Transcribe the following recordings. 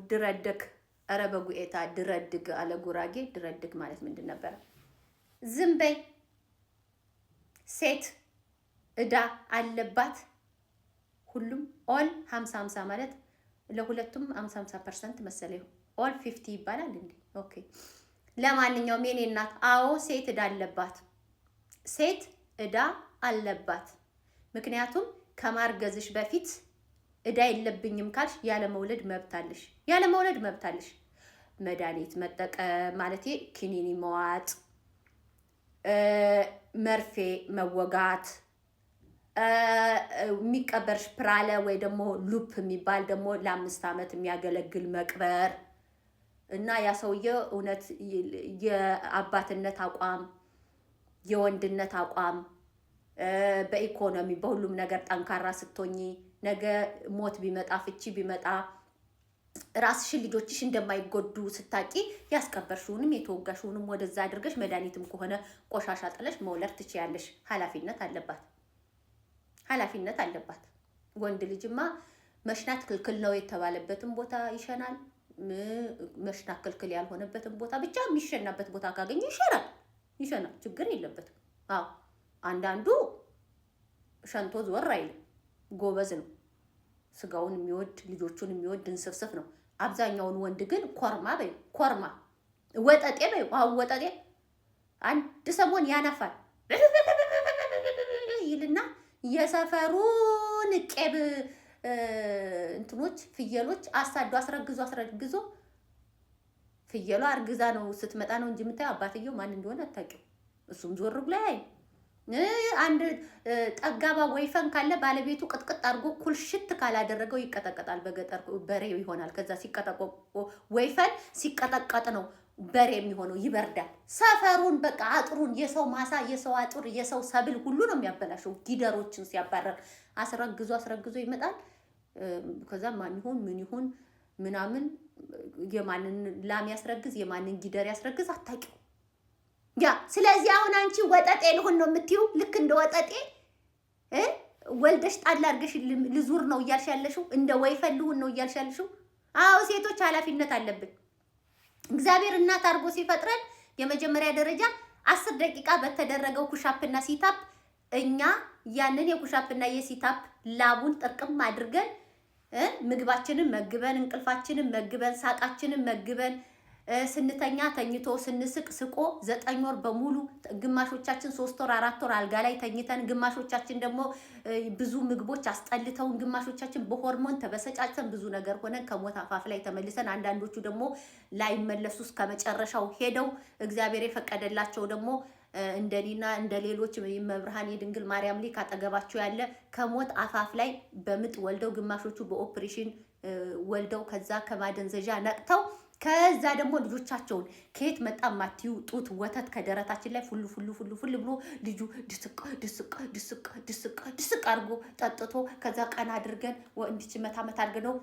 ድረድግ ኧረ በጉኤታ ድረድግ አለ ጉራጌ። ድረድግ ማለት ምንድን ነበር? ዝም በይ ሴት እዳ አለባት። ሁሉም ኦል 50-50 ማለት ለሁለቱም 50-50% መሰለኝ። ኦል 50 ይባላል እንዴ? ኦኬ። ለማንኛውም የኔ እናት አዎ ሴት እዳ አለባት። ሴት እዳ አለባት። ምክንያቱም ከማርገዝሽ በፊት እዳ የለብኝም ካልሽ ያለ መውለድ መብታለሽ። ያለ መውለድ መብታለሽ። መድኃኒት መጠቀም ማለት ኪኒኒ መዋጥ፣ መርፌ መወጋት፣ የሚቀበርሽ ፕራለ ወይ ደግሞ ሉፕ የሚባል ደግሞ ለ5 ዓመት የሚያገለግል መቅበር እና ያ ሰውዬ እውነት የአባትነት አቋም የወንድነት አቋም በኢኮኖሚ በሁሉም ነገር ጠንካራ ስትሆኚ ነገ ሞት ቢመጣ ፍቺ ቢመጣ ራስሽን ልጆችሽ እንደማይጎዱ ስታቂ ያስቀበርሽውንም የተወጋሽውንም ወደዛ አድርገሽ መድኃኒትም ከሆነ ቆሻሻ ጥለሽ መውለድ ትችያለሽ። ኃላፊነት አለባት። ኃላፊነት አለባት። ወንድ ልጅማ መሽናት ክልክል ነው የተባለበትን ቦታ ይሸናል። መሽናት ክልክል ያልሆነበትን ቦታ ብቻ የሚሸናበት ቦታ ካገኘ ይሸናል። ይሸናል። ችግር የለበትም። አዎ አንዳንዱ ሸንቶ ዞር አይልም። ጎበዝ ነው። ስጋውን የሚወድ ልጆቹን የሚወድ እንስፍስፍ ነው። አብዛኛውን ወንድ ግን ኮርማ በይ ኮርማ ወጠጤ በይ አሁን ወጠጤ አንድ ሰሞን ያነፋል ይልና የሰፈሩን ቄብ እንትኖች ፍየሎች አሳዶ አስረግዞ ፍየሏ አርግዛ ነው ስትመጣ ነው እንጂ የምታየው አባትየው ማን እንደሆነ አታውቂው። እሱም ዞር ብሎ ያይ አንድ ጠጋባ ወይፈን ካለ ባለቤቱ ቅጥቅጥ አድርጎ ኩልሽት ካላደረገው ይቀጠቀጣል። በገጠር በሬ ይሆናል። ከዛ ሲቀጠቆ ወይፈን ሲቀጠቀጥ ነው በሬ የሚሆነው። ይበርዳል። ሰፈሩን በቃ አጥሩን የሰው ማሳ የሰው አጥር የሰው ሰብል ሁሉ ነው የሚያበላሸው። ጊደሮችን ሲያባረር አስረግዞ ይመጣል። ከዛ ማን ይሁን ምን ይሁን ምናምን የማንን ላም ያስረግዝ የማንን ጊደር ያስረግዝ አታውቂው። ያ ስለዚህ አሁን አንቺ ወጠጤ ልሁን ነው የምትይው። ልክ እንደ ወጠጤ ወልደሽ ጣል አድርገሽ ልዙር ነው እያልሽ ያለሽው። እንደ ወይፈን ልሁን ነው እያልሽ ያለሽው። አዎ ሴቶች ኃላፊነት አለብን። እግዚአብሔር እናት አድርጎ ሲፈጥረን የመጀመሪያ ደረጃ 10 ደቂቃ በተደረገው ኩሻፕና ሲታፕ እኛ ያንን የኩሻፕና የሲታፕ ላቡን ጥርቅም አድርገን ምግባችንን መግበን እንቅልፋችንን መግበን ሳቃችንን መግበን ስንተኛ ተኝቶ ስንስቅ ስቆ 9 ወር በሙሉ ግማሾቻችን 3 ወር 4 ወር አልጋ ላይ ተኝተን ግማሾቻችን ደግሞ ብዙ ምግቦች አስጠልተውን ግማሾቻችን በሆርሞን ተበሰጫጭተን ብዙ ነገር ሆነን ከሞት አፋፍ ላይ ተመልሰን አንዳንዶቹ ደግሞ ላይመለሱ እስከ መጨረሻው ሄደው እግዚአብሔር የፈቀደላቸው ደግሞ እንደኔና እንደሌሎች መብርሃን የድንግል ማርያም ልጅ ካጠገባቸው ያለ ከሞት አፋፍ ላይ በምጥ ወልደው ግማሾቹ በኦፕሬሽን ወልደው ከዛ ከማደንዘዣ ነቅተው ከዛ ደግሞ ልጆቻቸውን ከየት መጣ ማቲዩ ጡት ወተት ከደረታችን ላይ ፉሉ ብሎ ልጁ ድስቅ አድርጎ ጠጥቶ ከዛ ቀና አድርገን እንዲች መታ አድርገነው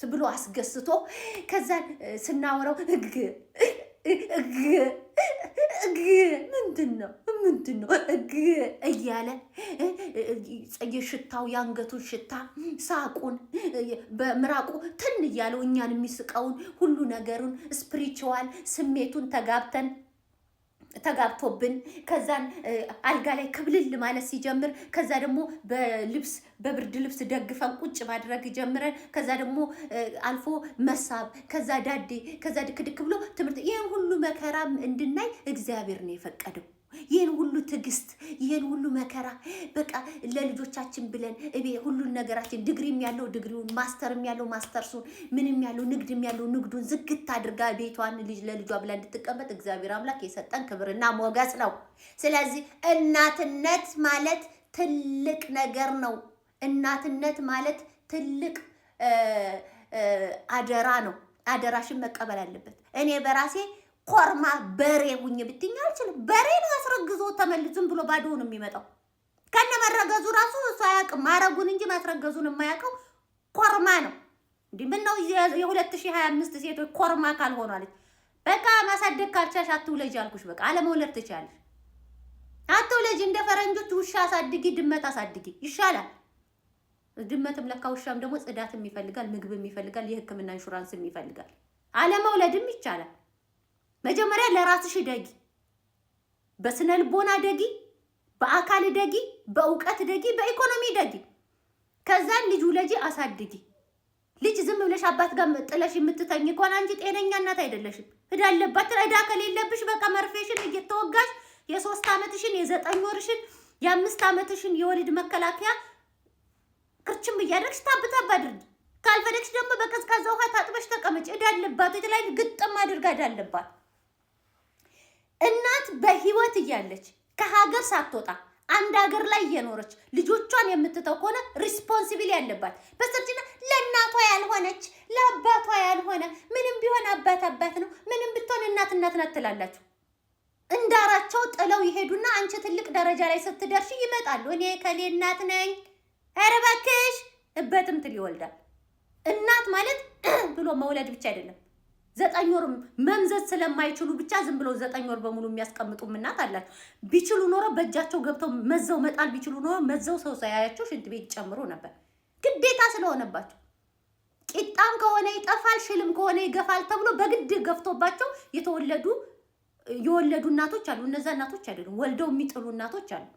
ብሎ አስገስቶ ከዛ ስናወራው ምንድነው እያለ የሽታው የአንገቱን ሽታ ሳቁን በምራቁ ትን እያለው እኛን የሚስቀውን ሁሉ ነገሩን ስፒሪቹዋል ስሜቱን ተጋብቶብን ከዛን አልጋ ላይ ክብልል ማለት ሲጀምር ከዛ ደግሞ በብርድ ልብስ ደግፈን ቁጭ ማድረግ ጀምረን ከዛ ደግሞ አልፎ መሳብ ከዛ ዳዴ ከዛ ድክድክ ብሎ ትምህርት ይሄን ሁሉ መከራ እንድናይ እግዚአብሔር ነው የፈቀደው። ይሄን ሁሉ ትግስት ይሄን ሁሉ መከራ በቃ ለልጆቻችን ብለን ሁሉን ነገራችን ዲግሪም ያለው ዲግሪውን ማስተርም ያለው ማስተርሱን ምንም ያለው ንግድም ያለው ንግዱን ዝግት አድርጋ ቤቷን ልጅ ለልጇ ብላ እንድትቀመጥ እግዚአብሔር አምላክ የሰጠን ክብርና ሞገስ ነው። ስለዚህ እናትነት ማለት ትልቅ ነገር ነው። እናትነት ማለት ትልቅ አደራ ነው። አደራሽን መቀበል አለበት። እኔ በራሴ ኮርማ በሬ ሁኝ ብትኝ አልችልም። በሬ ነው አስረግዞ ተመልሶም ብሎ ባዶ ነው የሚመጣው። ከነ መረገዙ ራሱ እሱ አያውቅም። ማረጉን እንጂ ማስረገዙን የማያውቀው ኮርማ ነው። እንዴ ምን ነው የ2025 ሴቶች ኮርማ ካልሆኑ አለች። በቃ ማሳደግ ካልቻልሽ አትውለጂ አልኩሽ። በቃ አለመውለድ ትችያለሽ። አትውለጂ። እንደ ፈረንጆች ውሻ አሳድጊ፣ ድመት አሳድጊ ይሻላል። ድመትም ለካ ውሻም ደግሞ ጽዳትም ይፈልጋል፣ ምግብም ይፈልጋል፣ የሕክምና ኢንሹራንስም ይፈልጋል። አለመውለድም ይቻላል። መጀመሪያ ለራስሽ ደጊ፣ በስነ ልቦና ደጊ፣ በአካል ደጊ፣ በእውቀት ደጊ፣ በኢኮኖሚ ደጊ። ከዛን ልጅ ውለጂ፣ አሳድጊ። ልጅ ዝም ብለሽ አባት ጋር ጥለሽ የምትተኝ ከሆነ አንቺ ጤነኛ እናት አይደለሽም። እዳ አለባት። እዳ ከሌለብሽ በቃ መርፌሽን እየተወጋሽ የ3 ዓመትሽን የ9 ወርሽን የ5 ዓመትሽን የወሊድ መከላከያ ቅርችም እያደረግሽ ታብታብ አድርጊ። ካልፈለግሽ ደግሞ በቀዝቃዛ ውሃ ታጥበሽ ተቀመጭ። እዳ አለባት። የተለያዩ ግጥም አድርጋ እዳ አለባት። እናት በህይወት እያለች ከሀገር ሳትወጣ አንድ ሀገር ላይ እየኖረች ልጆቿን የምትተው ከሆነ ሪስፖንሲቢል ያለባት በስተርጅና ለእናቷ ያልሆነች ለአባቷ ያልሆነ ምንም ቢሆን አባት ነው፣ ምንም ብትሆን እናት ናት ትላላችሁ። እንዳራቸው ጥለው ይሄዱና አንቺ ትልቅ ደረጃ ላይ ስትደርሺ ይመጣሉ። እኔ ከሌ እናት ነኝ፣ ኧረ እባክሽ እበትም ትል ይወልዳል። እናት ማለት ብሎ መውለድ ብቻ አይደለም። 9 ወር መምዘዝ ስለማይችሉ ብቻ ዝም ብሎ 9 ወር በሙሉ የሚያስቀምጡም እናት አላቸው። ቢችሉ ኖሮ በእጃቸው ገብተው መዘው መጣል ቢችሉ ኖሮ መዘው ሰው ሳያያቸው ሽንት ቤት ጨምሮ ነበር። ግዴታ ስለሆነባቸው ቂጣም ከሆነ ይጠፋል፣ ሽልም ከሆነ ይገፋል ተብሎ በግድ ገፍቶባቸው የወለዱ እናቶች አሉ። እነዛ እናቶች አይደሉም ወልደው የሚጥሉ እናቶች አሉ።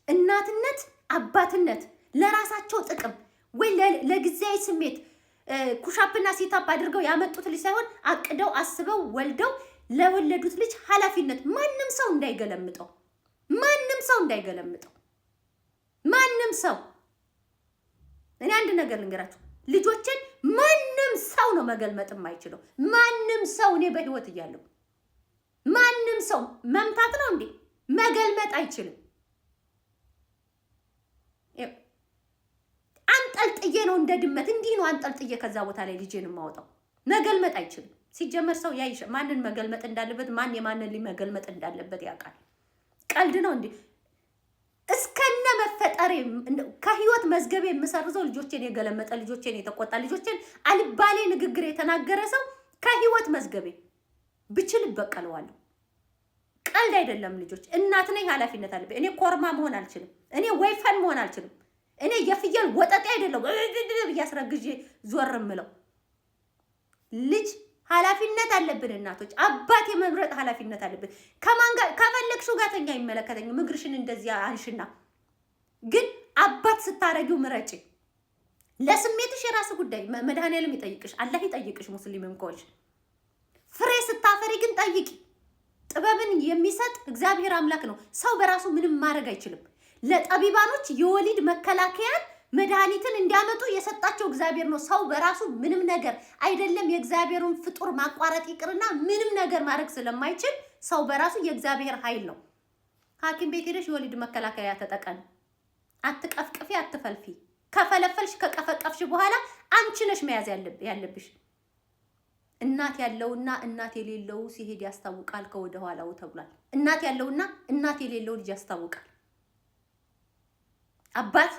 እናትነት አባትነት ለራሳቸው ጥቅም ወይ ለጊዜያዊ ስሜት ኩሻፕና ሲታፕ አድርገው ያመጡት ልጅ ሳይሆን አቅደው አስበው ወልደው ለወለዱት ልጅ ኃላፊነት ማንም ሰው እንዳይገለምጠው። ማንም ሰው እኔ አንድ ነገር ልንገራችሁ፣ ልጆችን ማንም ሰው ነው መገልመጥ የማይችለው። ማንም ሰው እኔ በህይወት እያለሁ ማንም ሰው መምታት ነው እንዴ መገልመጥ አይችልም። አንጠልጥዬ ነው እንደ ድመት እንዲህ ነው አንጠልጥዬ ከዛ ቦታ ላይ ልጄን የማወጣው። መገልመጥ አይችልም። ሲጀመር ሰው ያይሽ ማንን መገልመጥ እንዳለበት ማን የማንን መገልመጥ እንዳለበት ያውቃል። ቀልድ ነው እንዴ? እስከነ መፈጠሬ ከህይወት መዝገቤ የምሰርዘው ልጆቼን የገለመጠ ልጆቼን የተቆጣ ልጆቼን አልባሌ ንግግር የተናገረ ሰው ከህይወት መዝገቤ ብችል በቀለዋለሁ። ቀልድ አይደለም። ልጆች እናት ነኝ፣ ኃላፊነት አለብኝ። እኔ ኮርማ መሆን አልችልም። እኔ ወይፈን መሆን አልችልም። እኔ የፍየል ወጠጤ አይደለም እያስረግዤ ዞር ምለው። ልጅ ኃላፊነት አለብን። እናቶች አባት የመምረጥ ኃላፊነት አለብን። ከማን ጋር ከፈለግሽው ጋር ተኛ አይመለከተኝም። እግርሽን እንደዚህ አንሽና ግን አባት ስታረጊው ምረጪ። ለስሜትሽ የራስ ጉዳይ መድኃኒዓለም ይጠይቅሽ፣ አላህ ይጠይቅሽ። ሙስሊምም ከሆንሽ ፍሬ ስታፈሪ ግን ጠይቂ። ጥበብን የሚሰጥ እግዚአብሔር አምላክ ነው። ሰው በራሱ ምንም ማድረግ አይችልም። ለጠቢባኖች የወሊድ መከላከያን መድኃኒትን እንዲያመጡ የሰጣቸው እግዚአብሔር ነው። ሰው በራሱ ምንም ነገር አይደለም። የእግዚአብሔርን ፍጡር ማቋረጥ ይቅርና ምንም ነገር ማድረግ ስለማይችል ሰው በራሱ የእግዚአብሔር ኃይል ነው። ሐኪም ቤት ሄደሽ የወሊድ መከላከያ ተጠቀሚ። አትቀፍቅፊ፣ አትፈልፊ። ከፈለፈልሽ ከቀፈቀፍሽ በኋላ አንቺ ነሽ መያዝ ያለብሽ። እናት ያለውና እናት የሌለው ሲሄድ ያስታውቃል ከወደ ኋላው ተብሏል። እናት ያለውና እናት የሌለው ልጅ ያስታውቃል። አባት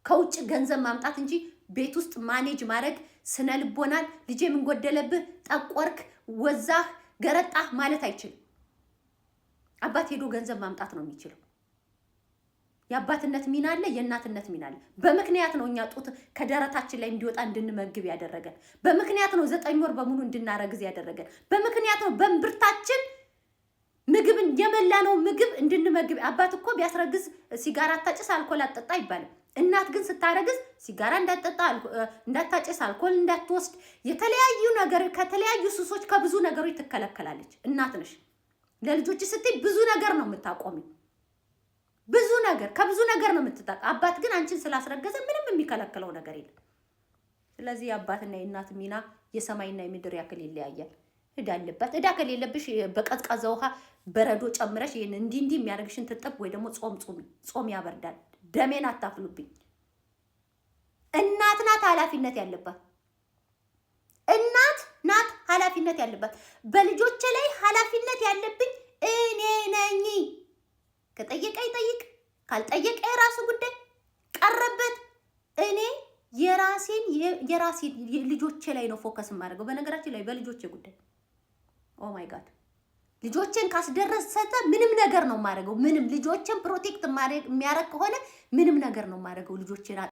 ከውጭ ገንዘብ ማምጣት እንጂ ቤት ውስጥ ማኔጅ ማድረግ ስነ ልቦናል ልጄ ምን ጎደለብህ፣ ጠቆርክ፣ ወዛህ፣ ገረጣህ ማለት አይችልም። አባት ሄዶ ገንዘብ ማምጣት ነው የሚችለው። የአባትነት ሚና አለ፣ የእናትነት ሚና አለ። በምክንያት ነው እኛ ጡት ከደረታችን ላይ እንዲወጣ እንድንመግብ ያደረገን። በምክንያት ነው 9 ወር በሙሉ እንድናረግዝ ያደረገን። በምክንያት ነው በእምብርታችን ምግብን የመላነው ምግብ እንድንመግብ። አባት እኮ ቢያስረግዝ ሲጋራ አታጭስ፣ አልኮል አትጠጣ አይባልም። እናት ግን ስታረግዝ ሲጋራ እንዳትጠጣ፣ እንዳታጭስ፣ አልኮል እንዳትወስድ፣ የተለያዩ ነገር ከተለያዩ ሱሶች ከብዙ ነገሮች ትከለከላለች። እናት ነሽ። ለልጆች ስትይ ብዙ ነገር ነው የምታቆሚ። ብዙ ነገር ከብዙ ነገር ነው የምትጣጣ። አባት ግን አንቺን ስላስረገዘ ምንም የሚከለክለው ነገር የለም። ስለዚህ የአባትና የእናት ሚና የሰማይና የምድር ያክል ይለያያል። እዳ አለባት። እዳ ከሌለብሽ በቀዝቃዛ ውሃ በረዶ ጨምረሽ ይሄን እንዲህ የሚያደርግሽን ትጠብ ወይ ደግሞ ጾም ያበርዳል። ደሜን አታፍሉብኝ። እናት ናት ኃላፊነት ያለባት። እናት ናት ኃላፊነት ያለባት። በልጆቼ ላይ ኃላፊነት ያለብኝ እኔ ነኝ። ከጠየቀ ይጠይቅ፣ ካልጠየቀ የራሱ ጉዳይ ቀረበት። እኔ የራሴን ልጆቼ ላይ ነው ፎከስ የማደርገው። በነገራችን ላይ በልጆቼ ጉዳይ ኦ ማይ ጋድ ልጆቼን ካስደረሰተ ምንም ነገር ነው የማደርገው። ምንም ልጆቼን ፕሮቴክት የሚያደርግ ከሆነ ምንም ነገር ነው የማደርገው ልጆቼን